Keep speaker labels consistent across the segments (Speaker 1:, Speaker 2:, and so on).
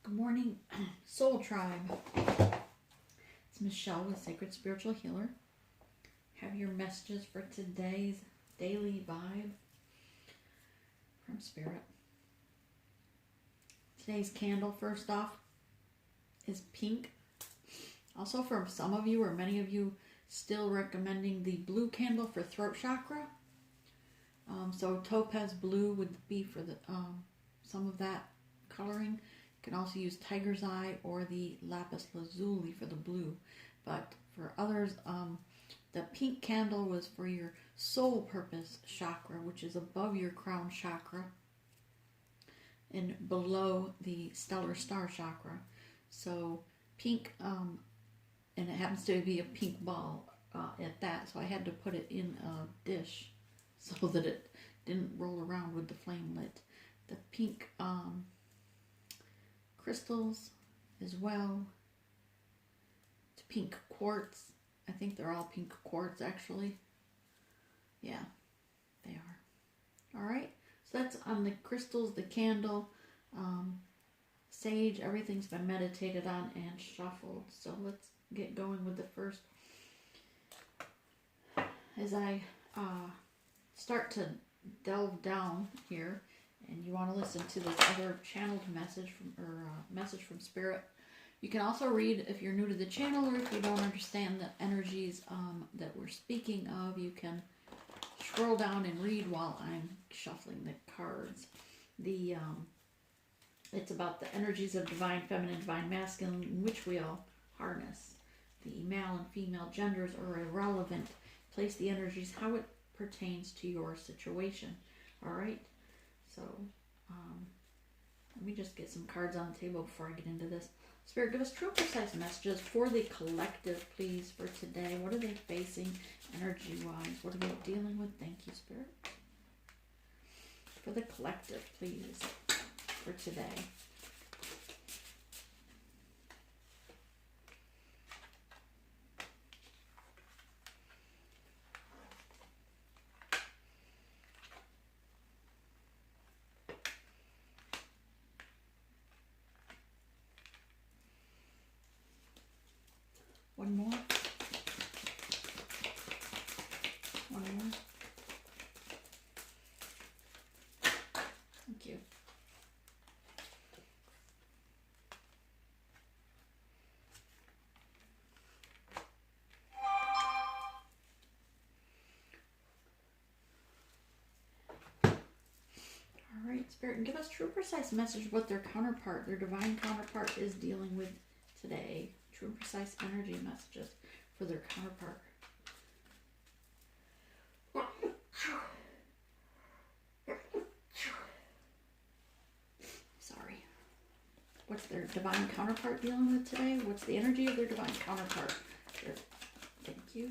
Speaker 1: Good morning, Soul Tribe. It's Michelle with Sacred Spiritual Healer. Have your messages for today's daily vibe from Spirit. Today's candle, first off, is pink. Also, for some of you, or many of you, still recommending the blue candle for throat chakra. So topaz blue would be for the some of that coloring. You can also use tiger's eye or the lapis lazuli for the blue. But for others, the pink candle was for your soul purpose chakra, which is above your crown chakra and below the stellar star chakra. So pink, and it happens to be a pink ball at that. So I had to put it in a dish so that it didn't roll around with the flame lit. The pink crystals as well. It's pink quartz. I think they're all pink quartz actually. Yeah, they are. Alright, so that's on the crystals, the candle, sage, everything's been meditated on and shuffled. So let's get going with the first. As I start to delve down here, and you want to listen to this other channeled message from Spirit. You can also read, if you're new to the channel or if you don't understand the energies that we're speaking of, you can scroll down and read while I'm shuffling the cards. It's about the energies of divine feminine, divine masculine, in which we all harness. The male and female genders are irrelevant. Place the energies how it pertains to your situation. All right? So, let me just get some cards on the table before I get into this. Spirit, give us true, precise messages for the collective, please, for today. What are they facing energy-wise? What are they dealing with? Thank you, Spirit. For the collective, please, for today. One more. One more. Thank you. All right, Spirit, and give us true, precise message of what their counterpart, their divine counterpart, is dealing with today. True and precise energy messages for their counterpart. Sorry. What's their divine counterpart dealing with today? What's the energy of their divine counterpart? Thank you.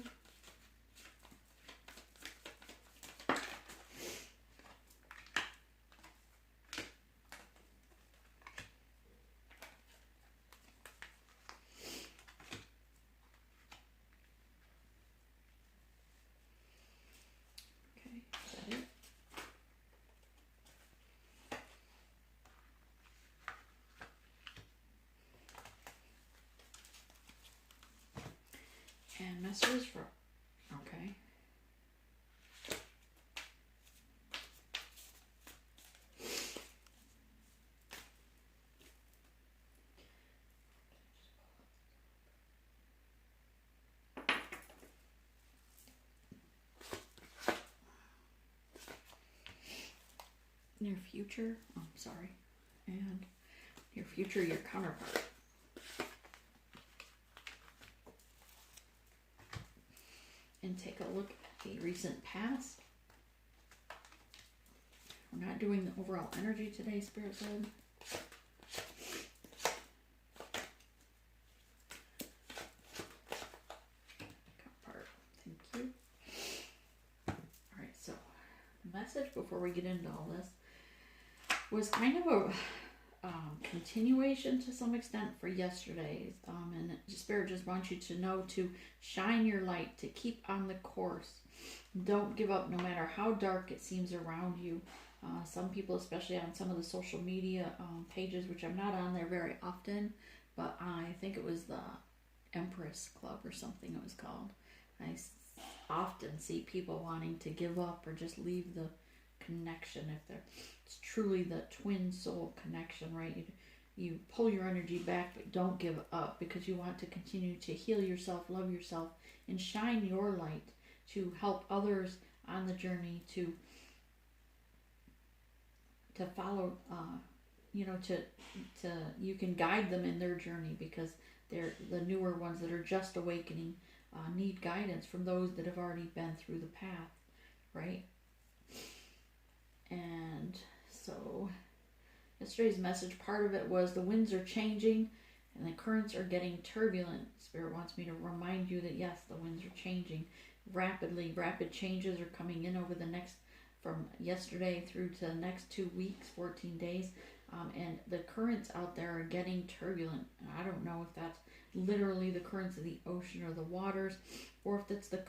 Speaker 1: And messages for, okay. Near future, oh, sorry. And near future, your counterpart. And take a look at the recent past. We're not doing the overall energy today, Spirit said. Counterpart, thank you. Alright, so the message before we get into all this was kind of a continuation to some extent for yesterday's, and Spirit just wants you to know to shine your light, to keep on the course. Don't give up no matter how dark it seems around you. Some people, especially on some of the social media pages, which I'm not on there very often, but I think it was the EMPRESS Club or something it was called. Often see people wanting to give up or just leave the connection if it's truly the twin soul connection, right? You pull your energy back, but don't give up, because you want to continue to heal yourself, love yourself, and shine your light to help others on the journey to follow, to you can guide them in their journey, because they're the newer ones that are just awakening, need guidance from those that have already been through the path, right? And so yesterday's message, part of it was the winds are changing and the currents are getting turbulent. Spirit wants me to remind you that yes, the winds are changing rapidly. Rapid changes are coming in over the next, from yesterday through to the next 2 weeks, 14 days. And the currents out there are getting turbulent. I don't know if that's literally the currents of the ocean or the waters, or if it's the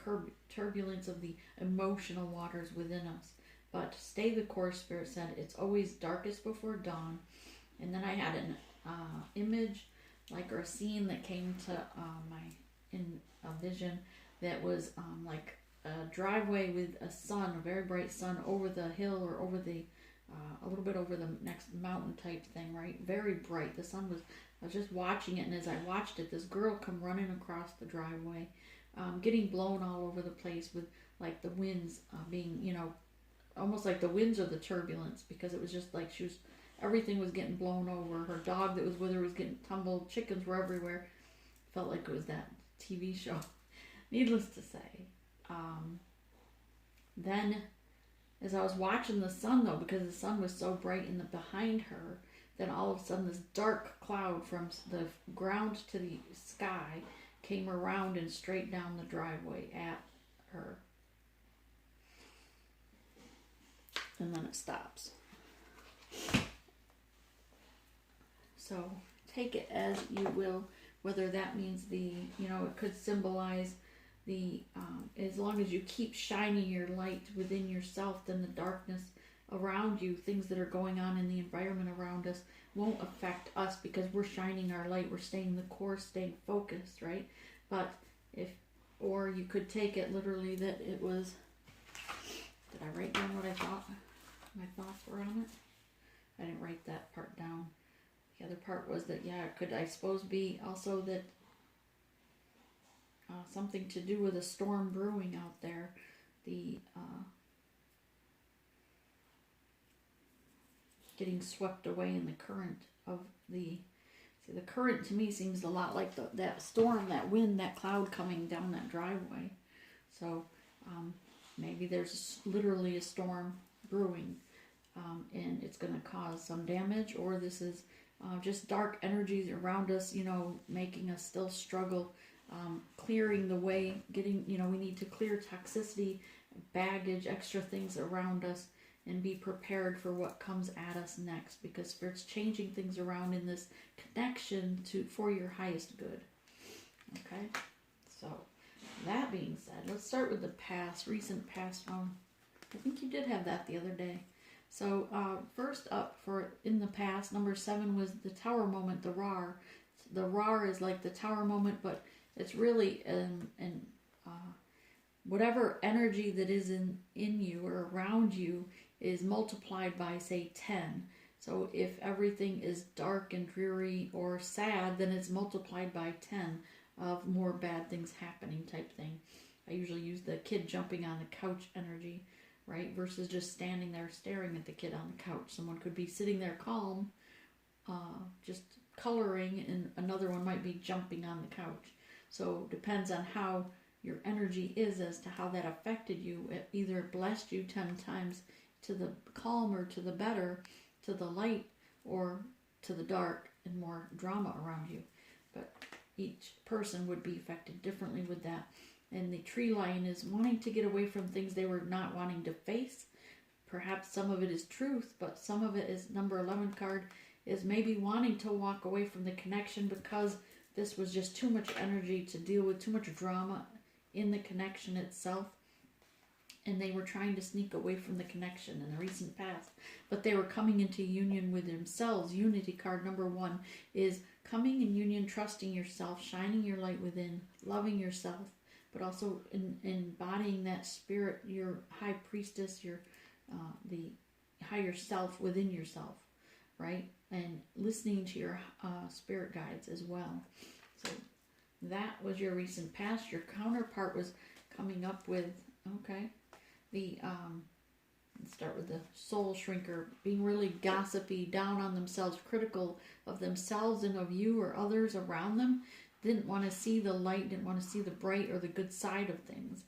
Speaker 1: turbulence of the emotional waters within us. But stay the course, Spirit said. It's always darkest before dawn. And then I had an image, like, or a scene that came to in a vision that was like a driveway with a sun, a very bright sun, over the hill or over the a little bit over the next mountain type thing, right? Very bright. The sun was, I was just watching it, and as I watched it, this girl come running across the driveway, getting blown all over the place with like the winds being, almost like the winds or the turbulence, because it was just like everything was getting blown over. Her dog that was with her was getting tumbled. Chickens were everywhere. Felt like it was that TV show. Needless to say, then as I was watching the sun, though, because the sun was so bright in the behind her, then all of a sudden this dark cloud from the ground to the sky came around and straight down the driveway at her. And then it stops. So take it as you will, whether that means it could symbolize the, as long as you keep shining your light within yourself, then the darkness around you, things that are going on in the environment around us, won't affect us, because we're shining our light, we're staying the course, staying focused, right? But or you could take it literally that it was, did I write down what I thought my thoughts were on it? I didn't write that part down. The other part was that, it could, I suppose, be also that something to do with a storm brewing out there. The getting swept away in the current of the current to me seems a lot like that storm, that wind, that cloud coming down that driveway. So maybe there's literally a storm brewing, and it's going to cause some damage, or this is just dark energies around us, making us still struggle, clearing the way, getting, we need to clear toxicity, baggage, extra things around us, and be prepared for what comes at us next, because Spirit's changing things around in this connection for your highest good. Okay, so that being said, let's start with the past, recent past. I think you did have that the other day. So first up, for in the past, number 7 was the tower moment, the RAR. The RAR is like the tower moment, but it's really whatever energy that is in you or around you is multiplied by, say, 10. So if everything is dark and dreary or sad, then it's multiplied by 10 of more bad things happening type thing. I usually use the kid jumping on the couch energy, right? Versus just standing there staring at the kid on the couch. Someone could be sitting there calm, just coloring, and another one might be jumping on the couch. So it depends on how your energy is as to how that affected you. It either blessed you 10 times to the calm or to the better, to the light or to the dark and more drama around you. But each person would be affected differently with that. And the tree lion is wanting to get away from things they were not wanting to face. Perhaps some of it is truth, but some of it is, number 11 card, is maybe wanting to walk away from the connection because this was just too much energy to deal with, too much drama in the connection itself. and they were trying to sneak away from the connection in the recent past, but they were coming into union with themselves. Unity card number 1 is coming in union, trusting yourself, shining your light within, loving yourself, but also embodying that spirit, your high priestess, your the higher self within yourself, right? And listening to your spirit guides as well. So that was your recent past. Your counterpart was coming up with, okay, the let's start with the soul shrinker, being really gossipy, down on themselves, critical of themselves and of you or others around them. Didn't want to see the light, didn't want to see the bright or the good side of things,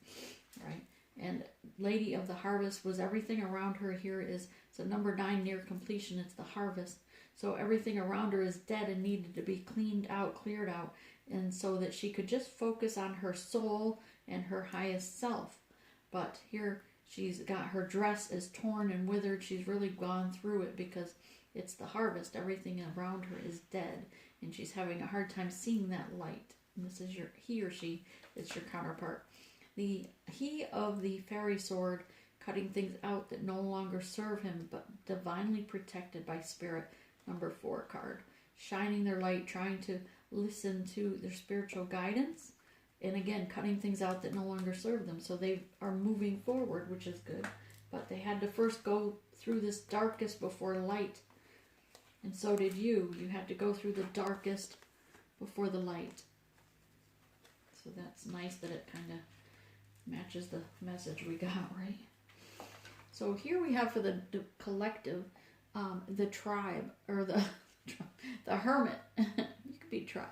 Speaker 1: right? And Lady of the Harvest was everything around her here is, so number 9, near completion, it's the harvest. So everything around her is dead and needed to be cleaned out, cleared out, and so that she could just focus on her soul and her highest self. But here she's got, her dress is torn and withered. She's really gone through it because it's the harvest. Everything around her is dead, and she's having a hard time seeing that light. And this is your, he or she, it's your counterpart. The he of the fairy sword, cutting things out that no longer serve him, but divinely protected by spirit, number 4 card. Shining their light, trying to listen to their spiritual guidance, and again, cutting things out that no longer serve them. So they are moving forward, which is good, but they had to first go through this darkest before light. And so did you. You had to go through the darkest before the light. So that's nice that it kind of matches the message we got, right? So here we have for the collective, the tribe, or the hermit. You could be tribe.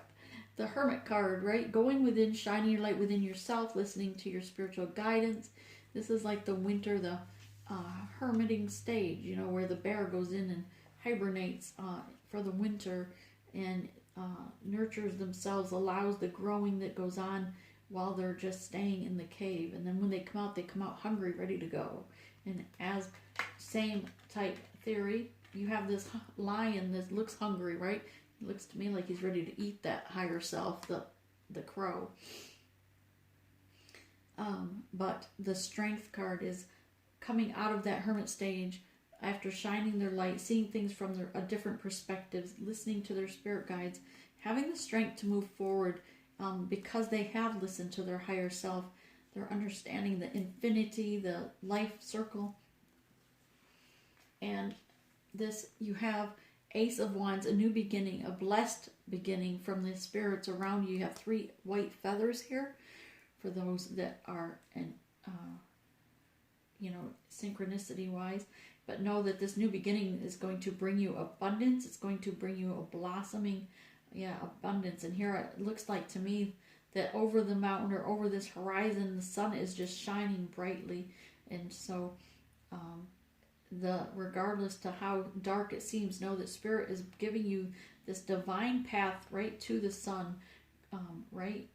Speaker 1: The hermit card, right? Going within, shining your light within yourself, listening to your spiritual guidance. This is like the winter, the hermiting stage, you know, where the bear goes in and hibernates for the winter and nurtures themselves, allows the growing that goes on while they're just staying in the cave. And then when they come out hungry, ready to go. And as same type theory, you have this lion that looks hungry, right? It looks to me like he's ready to eat that higher self, the crow. But the strength card is coming out of that hermit stage after shining their light, seeing things from a different perspectives, listening to their spirit guides, having the strength to move forward because they have listened to their higher self. They're understanding the infinity, the life circle. And this, you have Ace of Wands, a new beginning, a blessed beginning from the spirits around you. You have 3 white feathers here for those that are, synchronicity wise. But know that this new beginning is going to bring you abundance. It's going to bring you a blossoming, abundance. And here it looks like to me that over the mountain or over this horizon, the sun is just shining brightly. And so, regardless to how dark it seems, know that Spirit is giving you this divine path right to the sun, right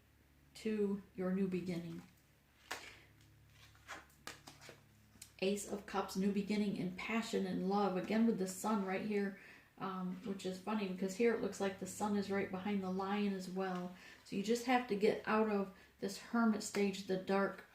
Speaker 1: to your new beginning. Ace of Cups, new beginning in passion and love. Again with the sun right here, which is funny because here it looks like the sun is right behind the lion as well. So you just have to get out of this hermit stage, the dark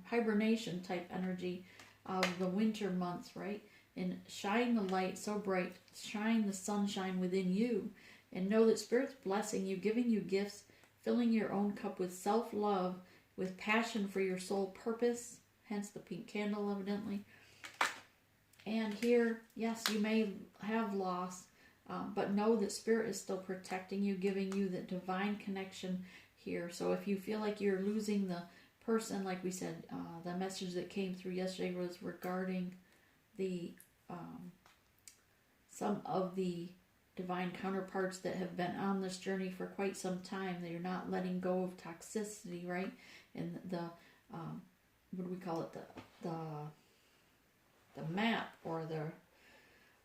Speaker 1: hibernation type energy of the winter months, right? And shine the light so bright, shine the sunshine within you, and know that Spirit's blessing you, giving you gifts, filling your own cup with self-love, with passion for your soul purpose, hence the pink candle evidently. And here, yes, you may have loss, but know that Spirit is still protecting you, giving you that divine connection here. So if you feel like you're losing the person, like we said, the message that came through yesterday was regarding the some of the divine counterparts that have been on this journey for quite some time. They're not letting go of toxicity, right? And the what do we call it? The map or the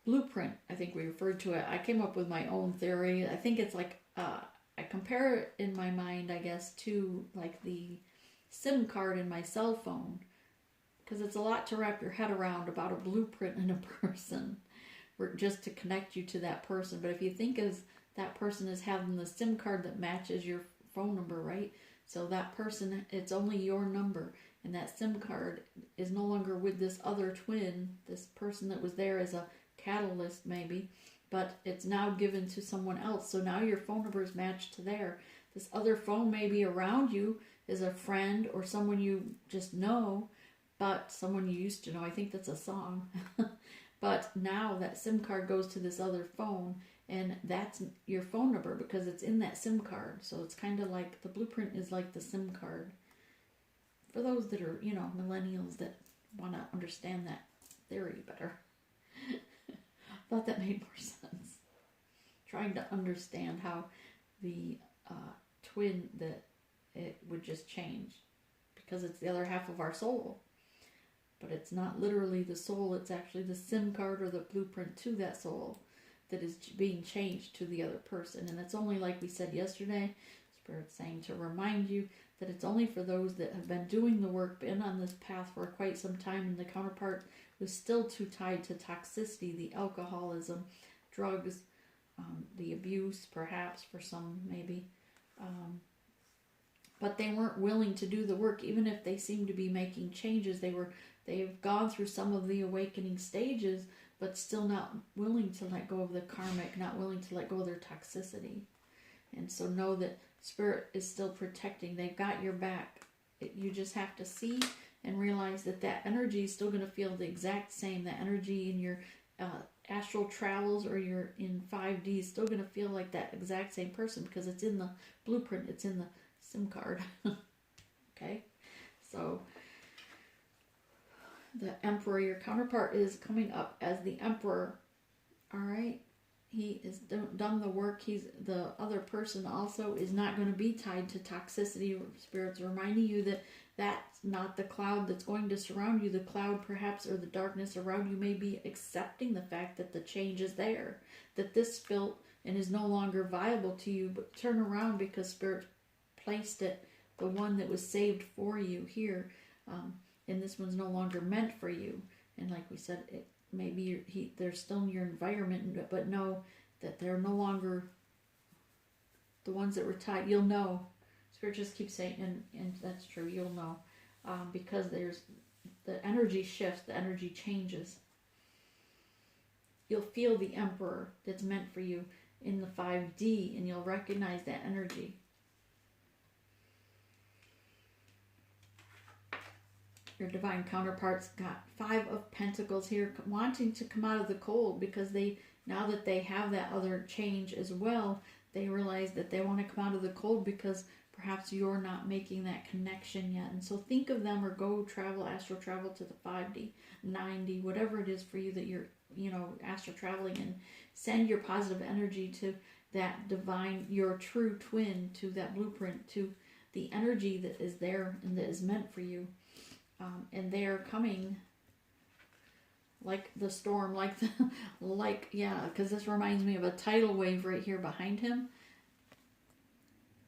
Speaker 1: blueprint, I think we referred to it. I came up with my own theory. I think it's like I compare it in my mind, I guess, to like the SIM card in my cell phone, because it's a lot to wrap your head around about a blueprint in a person, just to connect you to that person. But if you think of that person as having the SIM card that matches your phone number, right? So that person, it's only your number. And that SIM card is no longer with this other twin, this person that was there as a catalyst maybe, but it's now given to someone else. So now your phone number is matched to there. This other phone maybe around you is a friend or someone you just know, but someone you used to know. I think that's a song. But now that SIM card goes to this other phone, and that's your phone number because it's in that SIM card. So it's kind of like the blueprint is like the SIM card. For those that are, millennials that want to understand that theory better. Thought that made more sense. Trying to understand how the twin, that it would just change. Because it's the other half of our soul. But it's not literally the soul, it's actually the SIM card or the blueprint to that soul that is being changed to the other person. And it's only, like we said yesterday, Spirit's saying to remind you that it's only for those that have been doing the work, been on this path for quite some time, and the counterpart was still too tied to toxicity, the alcoholism, drugs, the abuse, perhaps for some maybe. But they weren't willing to do the work, even if they seemed to be making changes. They've gone through some of the awakening stages, but still not willing to let go of the karmic, not willing to let go of their toxicity. And so know that Spirit is still protecting. They've got your back. You just have to see and realize that that energy is still going to feel the exact same. That energy in your astral travels or you're in 5D is still going to feel like that exact same person because it's in the blueprint. It's in the SIM card. Okay? So the Emperor, your counterpart, is coming up as the Emperor. All right? He has done the work. The other person also is not going to be tied to toxicity. Spirit's reminding you that that's not the cloud that's going to surround you. The cloud, perhaps, or the darkness around you may be accepting the fact that the change is there, that this felt and is no longer viable to you. But turn around because Spirit placed it, the one that was saved for you here, and this one's no longer meant for you. And like we said, maybe they're still in your environment, but know that they're no longer the ones that were tied. You'll know. Spirit just keeps saying, and that's true, you'll know. Because there's the energy shifts, the energy changes. You'll feel the Emperor that's meant for you in the 5D, and you'll recognize that energy. Your divine counterparts got 5 of Pentacles here, wanting to come out of the cold because now that they have that other change as well, they realize that they want to come out of the cold because perhaps you're not making that connection yet. And so think of them, or go travel, astral travel to the 5D, 9D, whatever it is for you that you're, astral traveling, and send your positive energy to that divine, your true twin, to that blueprint, to the energy that is there and that is meant for you. And they're coming like the storm, because this reminds me of a tidal wave right here behind him.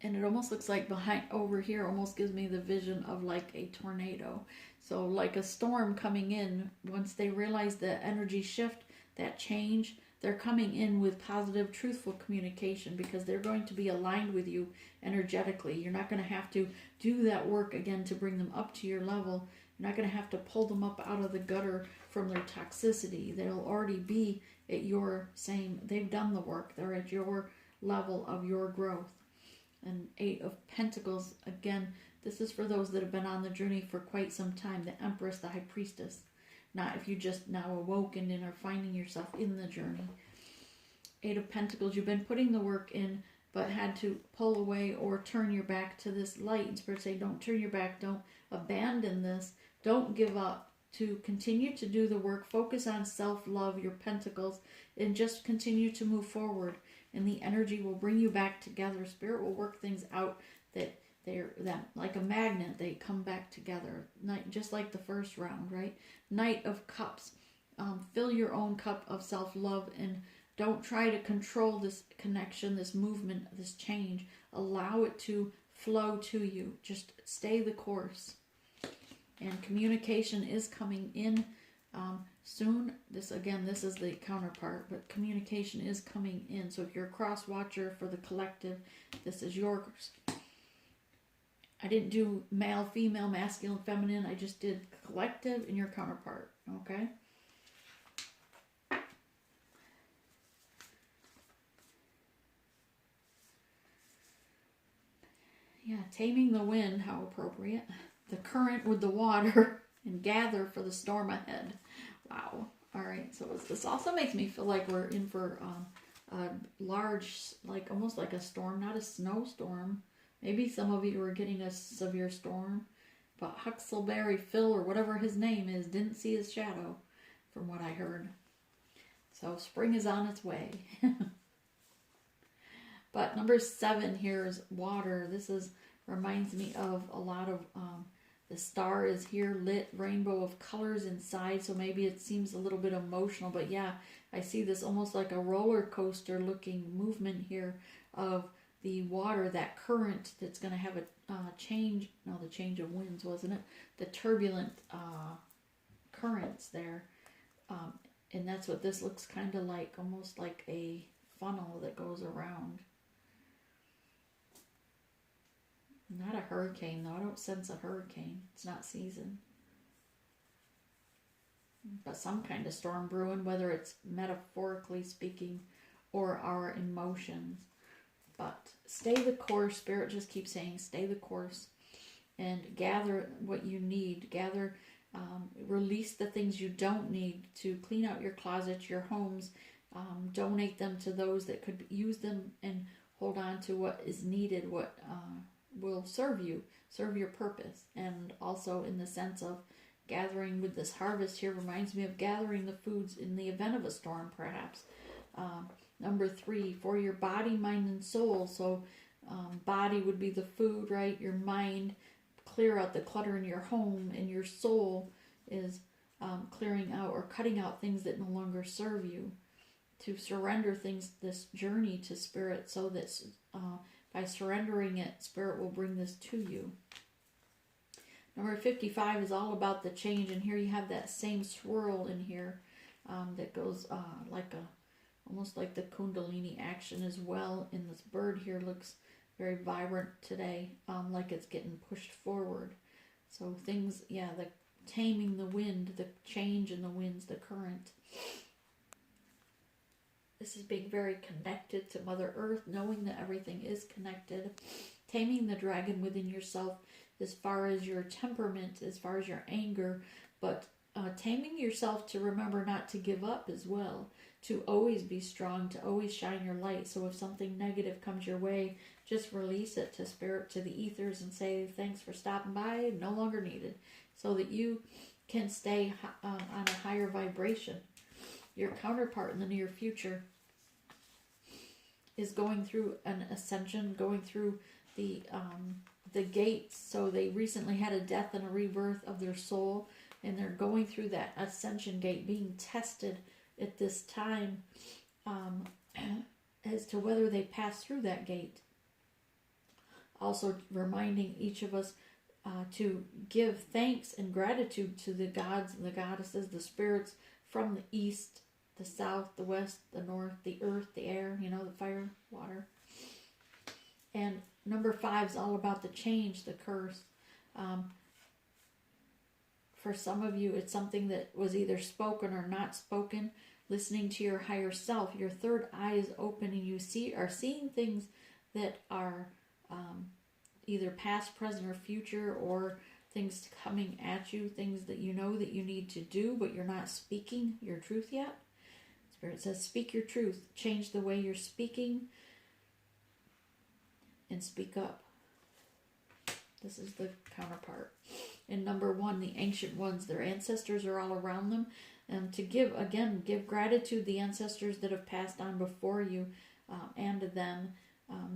Speaker 1: And it almost looks like over here, almost gives me the vision of like a tornado. So like a storm coming in, once they realize the energy shift, that change, they're coming in with positive, truthful communication because they're going to be aligned with you energetically. You're not going to have to do that work again to bring them up to your level. You're not going to have to pull them up out of the gutter from their toxicity. They'll already be at your same, they've done the work. They're at your level of your growth. And 8 of Pentacles, again, this is for those that have been on the journey for quite some time. The Empress, the High Priestess. Not if you just now awoken and are finding yourself in the journey. 8 of Pentacles, you've been putting the work in, but had to pull away or turn your back to this light. And Spirit say, don't turn your back, don't abandon this, don't give up, to continue to do the work, focus on self-love, your Pentacles, and just continue to move forward. And the energy will bring you back together. Spirit will work things out that like a magnet, they come back together. Just like the first round, right? Knight of Cups. Fill your own cup of self-love and don't try to control this connection, this movement, this change. Allow it to flow to you. Just stay the course. And communication is coming in soon. This is the counterpart, but communication is coming in. So if you're a cross watcher for the collective, this is yours. I didn't do male, female, masculine, feminine. I just did collective and your counterpart. Okay. Yeah, taming the wind, how appropriate. The current with the water and gather for the storm ahead. Wow. All right. So this also makes me feel like we're in for a large, like almost like a storm, not a snowstorm. Maybe some of you are getting a severe storm. But Huxleyberry Phil, or whatever his name is, didn't see his shadow, from what I heard. So spring is on its way. But number 7 here is water. This reminds me of a lot of, the star is here, lit rainbow of colors inside. So maybe it seems a little bit emotional. But yeah, I see this almost like a roller coaster looking movement here of the water, that current that's going to have a change. No, the change of winds, wasn't it? The turbulent currents there. And that's what this looks kind of like, almost like a funnel that goes around. Not a hurricane, though. I don't sense a hurricane. It's not season. But some kind of storm brewing, whether it's metaphorically speaking or our emotions. But stay the course. Spirit just keeps saying, stay the course. And gather what you need. Gather, release the things you don't need to clean out your closets, your homes. Donate them to those that could use them, and hold on to what is needed, what will serve you, serve your purpose. And also in the sense of gathering with this harvest here reminds me of gathering the foods in the event of a storm, perhaps. Number 3, for your body, mind, and soul. So body would be the food, right? Your mind, clear out the clutter in your home, and your soul is clearing out or cutting out things that no longer serve you. To surrender things, this journey to Spirit, so that by surrendering it, Spirit will bring this to you. Number 55 is all about the change, and here you have that same swirl in here that goes like almost like the Kundalini action as well. And this bird here looks very vibrant today, like it's getting pushed forward. So things, yeah, the taming the wind, the change in the winds, the current. This is being very connected to Mother Earth, knowing that everything is connected. Taming the dragon within yourself as far as your temperament, as far as your anger, but taming yourself to remember not to give up as well, to always be strong, to always shine your light. So if something negative comes your way, just release it to Spirit, to the ethers, and say, thanks for stopping by, no longer needed, so that you can stay on a higher vibration. Your counterpart in the near future is going through an ascension, going through the gates. So they recently had a death and a rebirth of their soul, and they're going through that ascension gate, being tested at this time as to whether they pass through that gate. Also reminding each of us to give thanks and gratitude to the gods and the goddesses, the spirits from the east, the south, the west, the north, the earth, the air, the fire, water. And number 5 is all about the change, the curse. For some of you, it's something that was either spoken or not spoken. Listening to your higher self, your third eye is open, and you are seeing things that are either past, present, or future, or things coming at you, things that you know that you need to do, but you're not speaking your truth yet. Spirit says, speak your truth. Change the way you're speaking and speak up. This is the counterpart. And number 1, the ancient ones, their ancestors are all around them. And to give gratitude to the ancestors that have passed on before you and to them,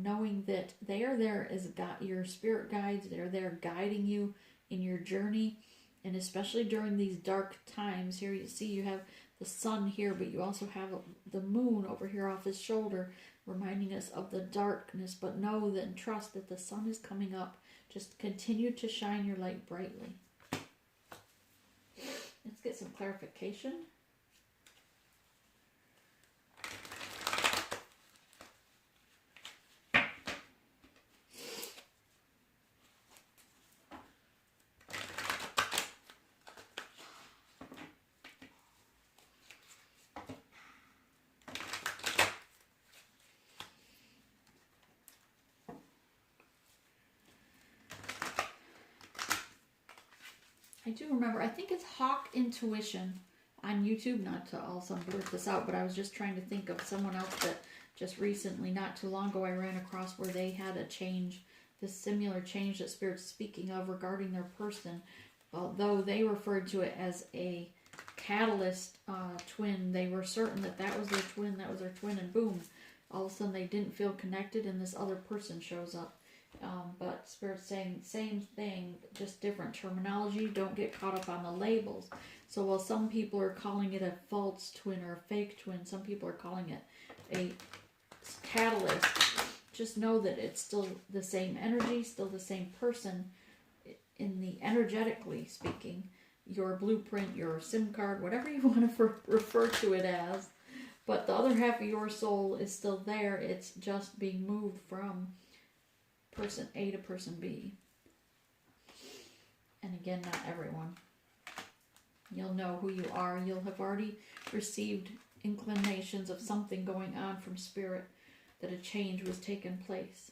Speaker 1: knowing that they are there as your spirit guides. They're there guiding you in your journey, and especially during these dark times. Here you see you have the sun here, but you also have the moon over here off his shoulder, reminding us of the darkness. But know that and trust that the sun is coming up. Just continue to shine your light brightly. Let's get some clarification. I do remember, I think it's Hawk Intuition on YouTube, not to also blurt this out, but I was just trying to think of someone else that just recently, not too long ago, I ran across where they had a change, this similar change that Spirit's speaking of regarding their person. Although they referred to it as a catalyst twin, they were certain that that was their twin, and boom, all of a sudden they didn't feel connected and this other person shows up. But Spirit's saying same thing, just different terminology. Don't get caught up on the labels. So while some people are calling it a false twin or a fake twin, some people are calling it a catalyst. Just know that it's still the same energy, still the same person in the energetically speaking. Your blueprint, your SIM card, whatever you want to refer to it as. But the other half of your soul is still there. It's just being moved from person A to person B. And again, not everyone. You'll know who you are. You'll have already received inclinations of something going on from Spirit, that a change was taking place.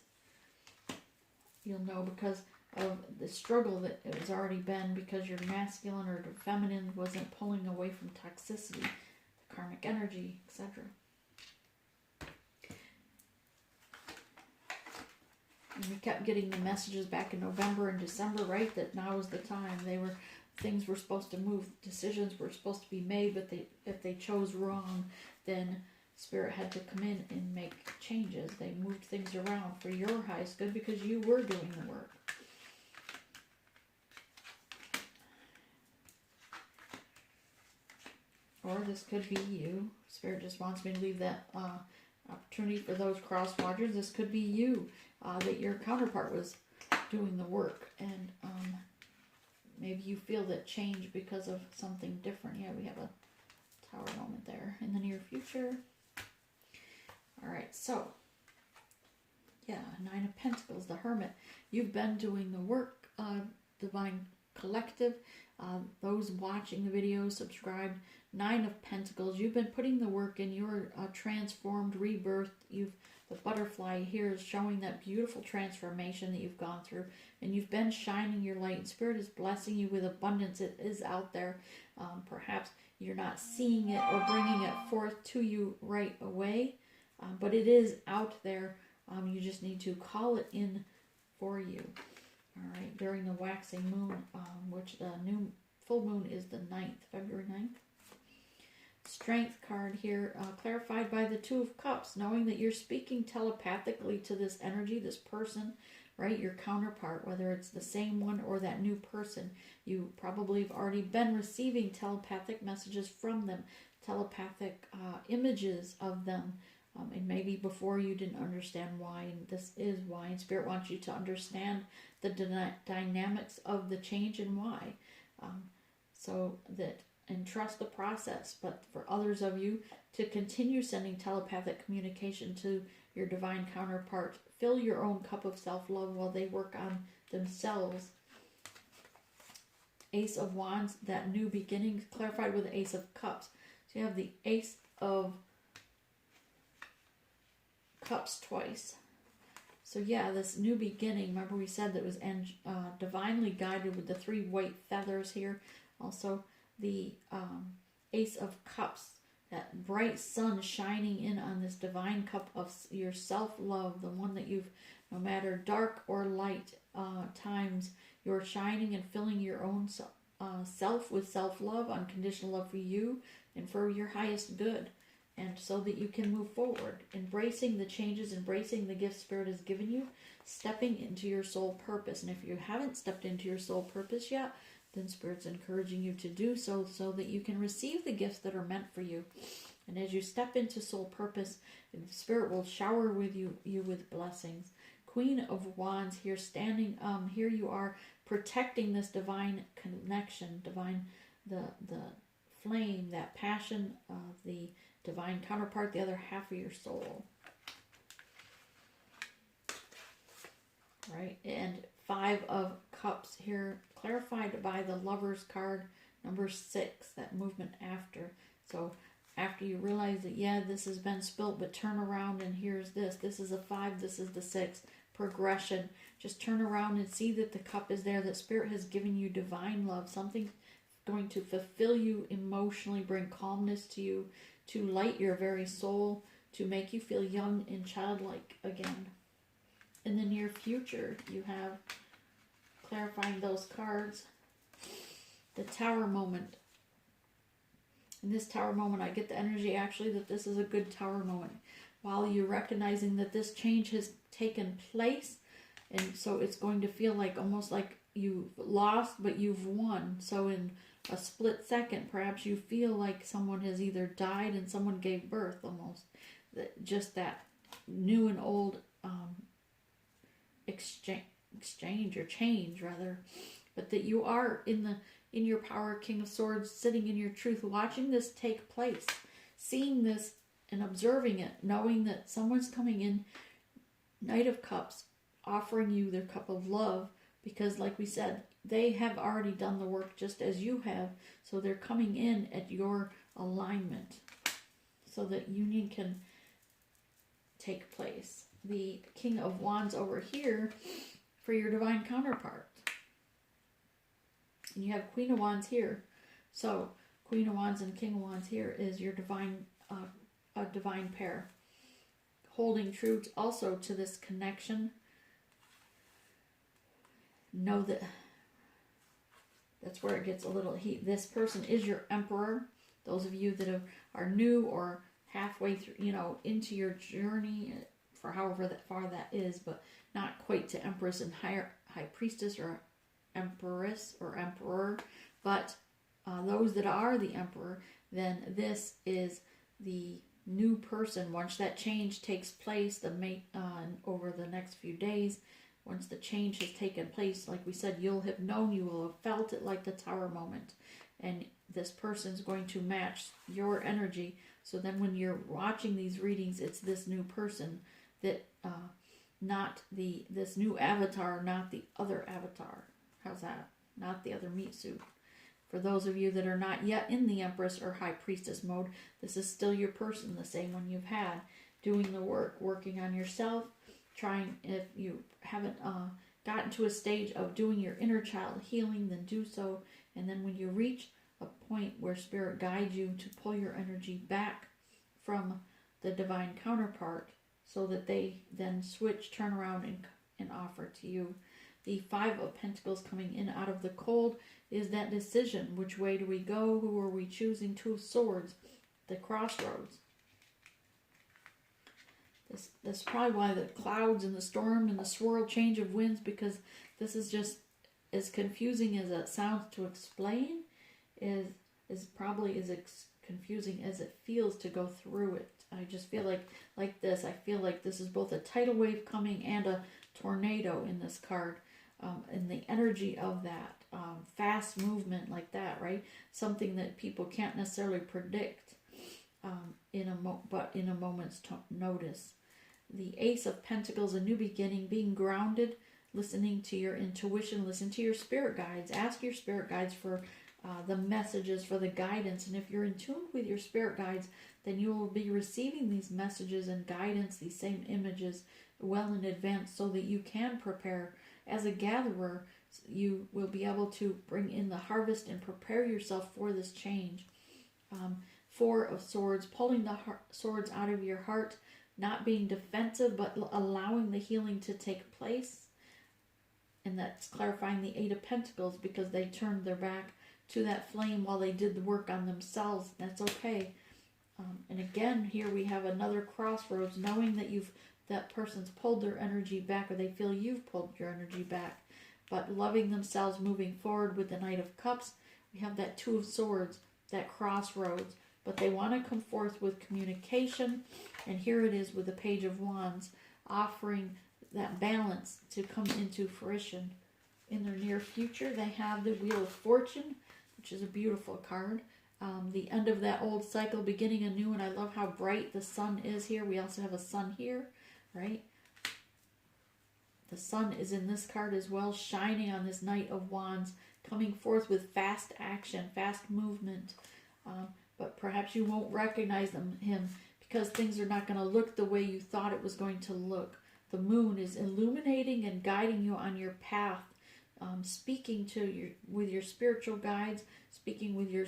Speaker 1: You'll know because of the struggle that it has already been, because your masculine or feminine wasn't pulling away from toxicity, karmic energy, etc. And we kept getting the messages back in November and December, right, that now is the time. Things were supposed to move, decisions were supposed to be made, but if they chose wrong, then Spirit had to come in and make changes. They moved things around for your highest good because you were doing the work. Or this could be you. Spirit just wants me to leave that opportunity for those cross watchers. This could be you, that your counterpart was doing the work, and maybe you feel that change because of something different. Yeah, we have a tower moment there in the near future. All right, so yeah, Nine of Pentacles, the Hermit. You've been doing the work, Divine Collective. Those watching the video, subscribed. Nine of Pentacles. You've been putting the work in. You're transformed, rebirth. The butterfly here is showing that beautiful transformation that you've gone through, and you've been shining your light. Spirit is blessing you with abundance. It is out there. Perhaps you're not seeing it or bringing it forth to you right away, but it is out there. You just need to call it in for you. All right, during the waxing moon, which the new full moon is the 9th, February 9th. Strength card here, clarified by the Two of Cups, knowing that you're speaking telepathically to this energy, this person, right? Your counterpart, whether it's the same one or that new person. You probably have already been receiving telepathic messages from them, telepathic images of them. And maybe before you didn't understand why, and this is why. And Spirit wants you to understand the dynamics of the change and why. So that, and trust the process. But for others of you, to continue sending telepathic communication to your divine counterpart. Fill your own cup of self-love while they work on themselves. Ace of Wands, that new beginning, clarified with the Ace of Cups. So you have the Ace of Cups twice. So yeah, this new beginning, remember we said that was divinely guided with the 3 white feathers here. Also the Ace of Cups, that bright sun shining in on this divine cup of your self-love, the one that you've, no matter dark or light times, you're shining and filling your own self with self-love, unconditional love for you and for your highest good. And so that you can move forward, embracing the changes, embracing the gifts Spirit has given you, stepping into your soul purpose. And if you haven't stepped into your soul purpose yet, then Spirit's encouraging you to do so, so that you can receive the gifts that are meant for you. And as you step into soul purpose, Spirit will shower with you with blessings. Queen of Wands here, standing, here you are protecting this divine connection, the flame, that passion of the divine counterpart, the other half of your soul. Right, and 5 of Cups here, clarified by the Lover's card, number 6, that movement after. So after you realize that, yeah, this has been spilt, but turn around and here's this. This is a 5, this is the 6. progression. Just turn around and see that the cup is there, that Spirit has given you divine love, something going to fulfill you emotionally, bring calmness to you, to light your very soul, to make you feel young and childlike again. In the near future, you have, clarifying those cards, the Tower moment. In this Tower moment, I get the energy actually that this is a good Tower moment. While you're recognizing that this change has taken place, and so it's going to feel like almost like you've lost, but you've won. So in a split second, perhaps you feel like someone has either died and someone gave birth almost. Just that new and old exchange or change rather. But that you are in your power, King of Swords, sitting in your truth, watching this take place, seeing this and observing it, knowing that someone's coming in, Knight of Cups, offering you their cup of love, because like we said, they have already done the work just as you have, so they're coming in at your alignment so that union can take place. The King of Wands over here for your divine counterpart. And you have Queen of Wands here. So Queen of Wands and King of Wands here is your divine a divine pair. Holding true also to this connection. Know that that's where it gets a little heat. This person is your Emperor. Those of you that are new or halfway through, into your journey, for however that far that is, but not quite to Empress and High Priestess or Empress or Emperor, but those that are the Emperor, then this is the new person. Once that change takes place, over the next few days, once the change has taken place, like we said, you'll have known, you will have felt it like the Tower moment, and this person's going to match your energy. So then when you're watching these readings, it's this new person that not this new avatar, not the other avatar. How's that? Not the other meat suit. For those of you that are not yet in the Empress or High Priestess mode, this is still your person, the same one you've had, doing the work, working on yourself, trying, if you haven't gotten to a stage of doing your inner child healing, then do so. And then when you reach a point where Spirit guides you to pull your energy back from the divine counterpart so that they then switch, turn around, and offer to you. The Five of Pentacles coming in out of the cold is that decision. Which way do we go? Who are we choosing? Two of Swords, the crossroads. This is probably why the clouds and the storm and the swirl change of winds, because this is just as confusing as it sounds to explain, is probably as confusing as it feels to go through it. I just feel like this. I feel like this is both a tidal wave coming and a tornado in this card. And the energy of that fast movement like that, right? Something that people can't necessarily predict but in a moment's notice. The Ace of Pentacles, a new beginning, being grounded, listening to your intuition, listen to your spirit guides. Ask your spirit guides for the messages, for the guidance. And if you're in tune with your spirit guides, then you will be receiving these messages and guidance, these same images, well in advance, so that you can prepare. As a gatherer, you will be able to bring in the harvest and prepare yourself for this change. Four of Swords, pulling the swords out of your heart, not being defensive, but allowing the healing to take place. And that's clarifying the Eight of Pentacles, because they turned their back to that flame while they did the work on themselves. That's okay. And again, here we have another crossroads, knowing that that person's pulled their energy back, or they feel you've pulled your energy back, but loving themselves, moving forward with the Knight of Cups. We have that Two of Swords, that crossroads, but they want to come forth with communication, and here it is with the Page of Wands, offering that balance to come into fruition. In their near future, they have the Wheel of Fortune, which is a beautiful card. The end of that old cycle, beginning a new, and I love how bright the sun is here. We also have a sun here, right? The sun is in this card as well, shining on this Knight of Wands, coming forth with fast action, fast movement. But perhaps you won't recognize him because things are not going to look the way you thought it was going to look. the moon is illuminating and guiding you on your path, speaking to with your spiritual guides, speaking with your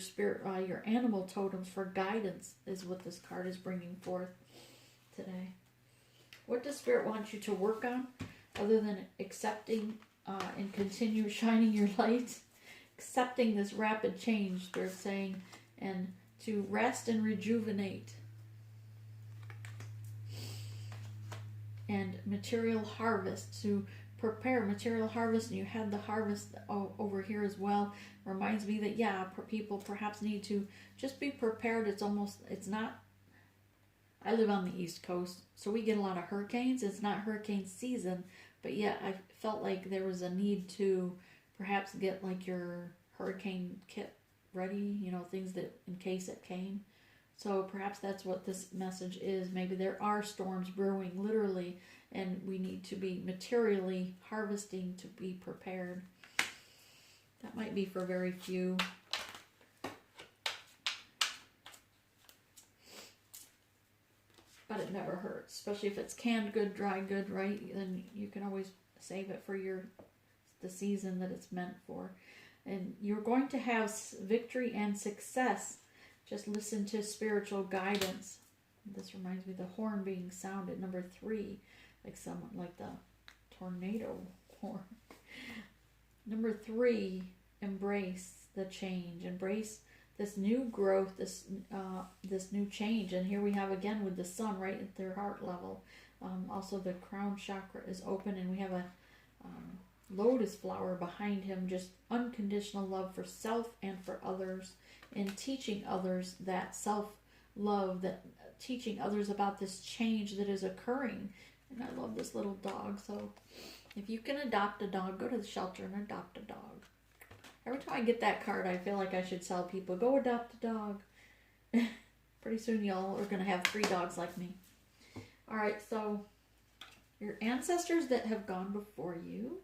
Speaker 1: your animal totems for guidance is what this card is bringing forth today. What does Spirit want you to work on other than accepting and continue shining your light? Accepting this rapid change, Spirit's saying, and to rest and rejuvenate. And material harvest, to prepare material harvest, and you had the harvest over here as well. Reminds me that, yeah, people perhaps need to just be prepared. It's not, I live on the East Coast, so we get a lot of hurricanes. It's not hurricane season, but yeah, I felt like there was a need to perhaps get like your hurricane kit ready, things that in case it came. So perhaps that's what this message is. Maybe there are storms brewing, literally, and we need to be materially harvesting to be prepared. That might be for very few. But it never hurts, especially if it's canned good, dry good, right? Then you can always save it for the season that it's meant for. And you're going to have victory and success. Just listen to spiritual guidance. This reminds me of the horn being sounded. Number 3, like the tornado horn. Number 3, embrace the change. Embrace this new growth, this new change. And here we have again with the sun right at their heart level. Also the crown chakra is open, and we have a lotus flower behind him. Just unconditional love for self and for others, and teaching others that self-love, that teaching others about this change that is occurring. And I love this little dog. So if you can adopt a dog, go to the shelter and adopt a dog. Every time I get that card, I feel like I should tell people, go adopt a dog. Pretty soon y'all are going to have 3 dogs like me. All right, so your ancestors that have gone before you.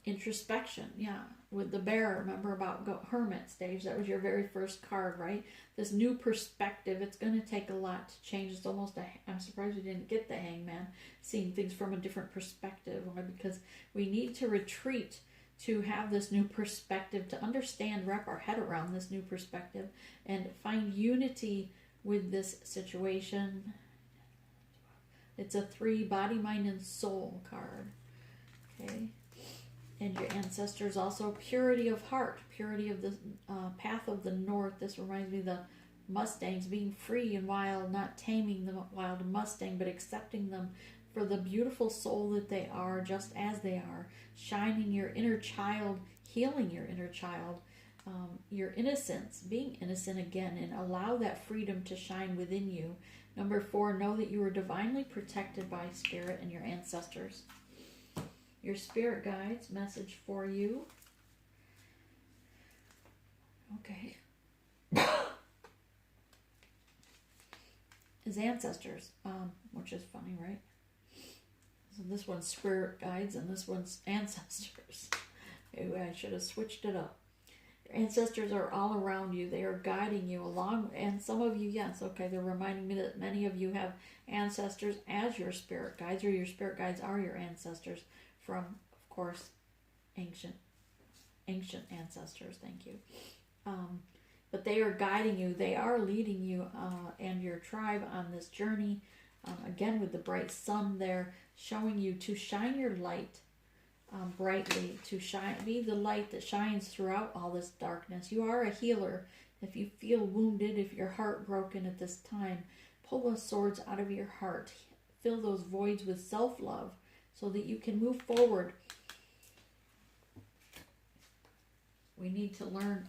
Speaker 1: Introspection, yeah. With the bear, remember about hermit stage, that was your very first card, right? This new perspective, it's going to take a lot to change. It's almost I'm surprised we didn't get the hangman, seeing things from a different perspective. Why? Because we need to retreat to have this new perspective, to understand, wrap our head around this new perspective, and find unity with this situation. It's a 3 body, mind, and soul card. Okay. And your ancestors also purity of heart, purity of the path of the north. This reminds me of the Mustangs being free and wild, not taming the wild Mustang, but accepting them for the beautiful soul that they are, just as they are. Shining your inner child, healing your inner child, your innocence, being innocent again, and allow that freedom to shine within you. Number 4, know that you are divinely protected by Spirit and your ancestors. Your spirit guides, message for you. Okay. His ancestors, which is funny, right? So this one's spirit guides and this one's ancestors. Maybe I should have switched it up. Your ancestors are all around you. They are guiding you along, and some of you, yes, okay, they're reminding me that many of you have ancestors as your spirit guides, or your spirit guides are your ancestors. From, of course, ancient ancestors, thank you. But they are guiding you, they are leading you and your tribe on this journey. Again, with the bright sun there, showing you to shine your light brightly, to shine, be the light that shines throughout all this darkness. You are a healer. If you feel wounded, if you're heartbroken at this time, pull those swords out of your heart. Fill those voids with self-love, so that you can move forward. We need to learn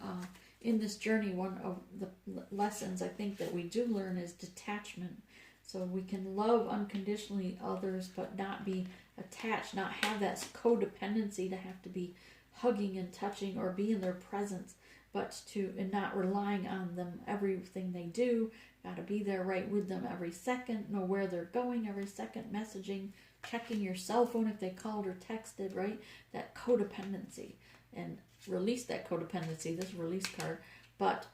Speaker 1: in this journey, one of the lessons I think that we do learn is detachment. So we can love unconditionally others, but not be attached, not have that codependency to have to be hugging and touching or be in their presence, but and not relying on them, everything they do. Got to be there right with them every second, know where they're going every second, messaging, checking your cell phone if they called or texted, right? That codependency, and release that codependency, this release card, but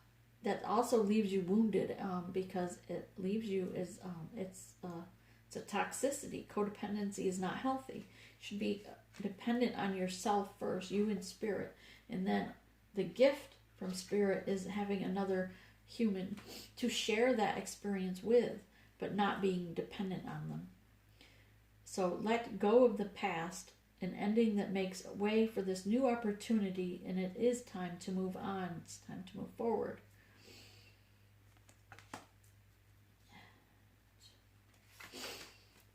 Speaker 1: that also leaves you wounded, because it leaves you as it's a toxicity. Codependency is not healthy. You should be dependent on yourself first, you and spirit, and then the gift from spirit is having another human to share that experience with, but not being dependent on them. So let go of the past, an ending that makes way for this new opportunity, and it is time to move on. It's time to move forward.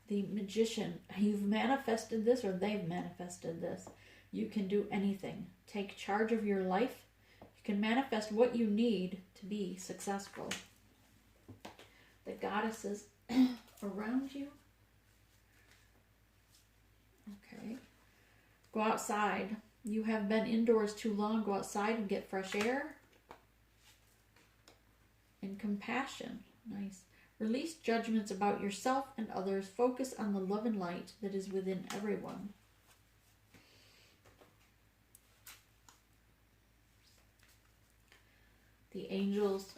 Speaker 1: The Magician, you've manifested this, or they've manifested this. You can do anything. Take charge of your life. You can manifest what you need to be successful. The goddesses around you. Okay. Go outside. You have been indoors too long. Go outside and get fresh air. And compassion. Nice. Release judgments about yourself and others. Focus on the love and light that is within everyone. The angels,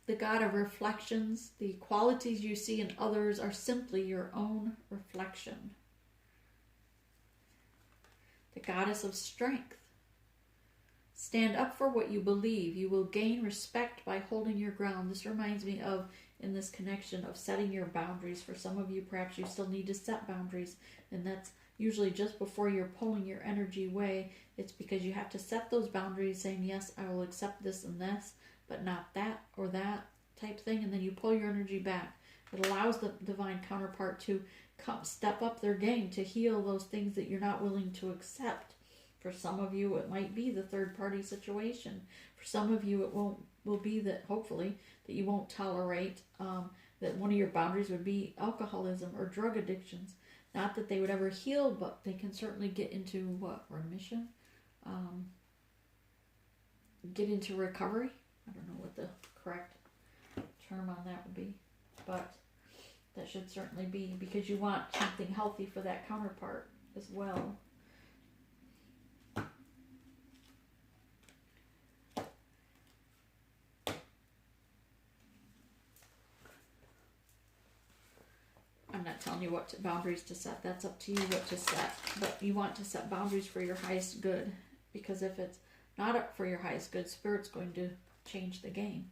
Speaker 1: the God of reflections, the qualities you see in others are simply your own reflection. The goddess of strength. Stand up for what you believe. You will gain respect by holding your ground. This reminds me of, in this connection, of setting your boundaries. For some of you, perhaps you still need to set boundaries, and that's usually just before you're pulling your energy away. It's because you have to set those boundaries, saying, yes, I will accept this and this, but not that or that type thing, and then you pull your energy back. It allows the divine counterpart to step up their game, to heal those things that you're not willing to accept. For some of you, it might be the third-party situation. For some of you, it will be that, hopefully, that you won't tolerate, that one of your boundaries would be alcoholism or drug addictions. Not that they would ever heal, but they can certainly get into, remission? Get into recovery? I don't know what the correct term on that would be. But that should certainly be, because you want something healthy for that counterpart as well. I'm not telling you what boundaries to set. That's up to you what to set. But you want to set boundaries for your highest good. Because if it's not up for your highest good, Spirit's going to change the game.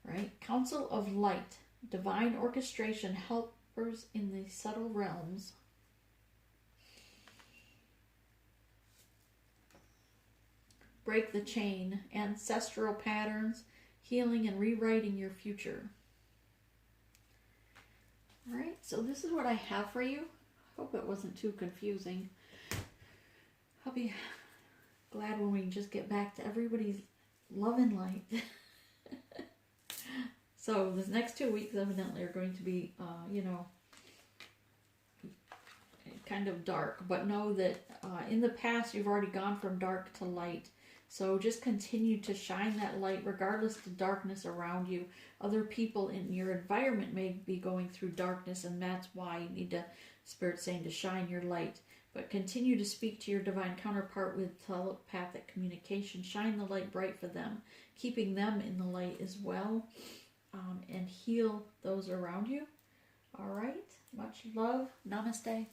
Speaker 1: Right? Council of Light. Divine orchestration. Helpers in the subtle realms. Break the chain. Ancestral patterns. Healing and rewriting your future. Alright, so this is what I have for you. Hope it wasn't too confusing. I'll be glad when we just get back to everybody's love and light. So the next 2 weeks evidently are going to be, kind of dark. But know that in the past you've already gone from dark to light. So just continue to shine that light regardless of the darkness around you. Other people in your environment may be going through darkness, and that's why you need to, Spirit's saying, to shine your light. But continue to speak to your divine counterpart with telepathic communication. Shine the light bright for them, keeping them in the light as well, and heal those around you. All right. Much love. Namaste.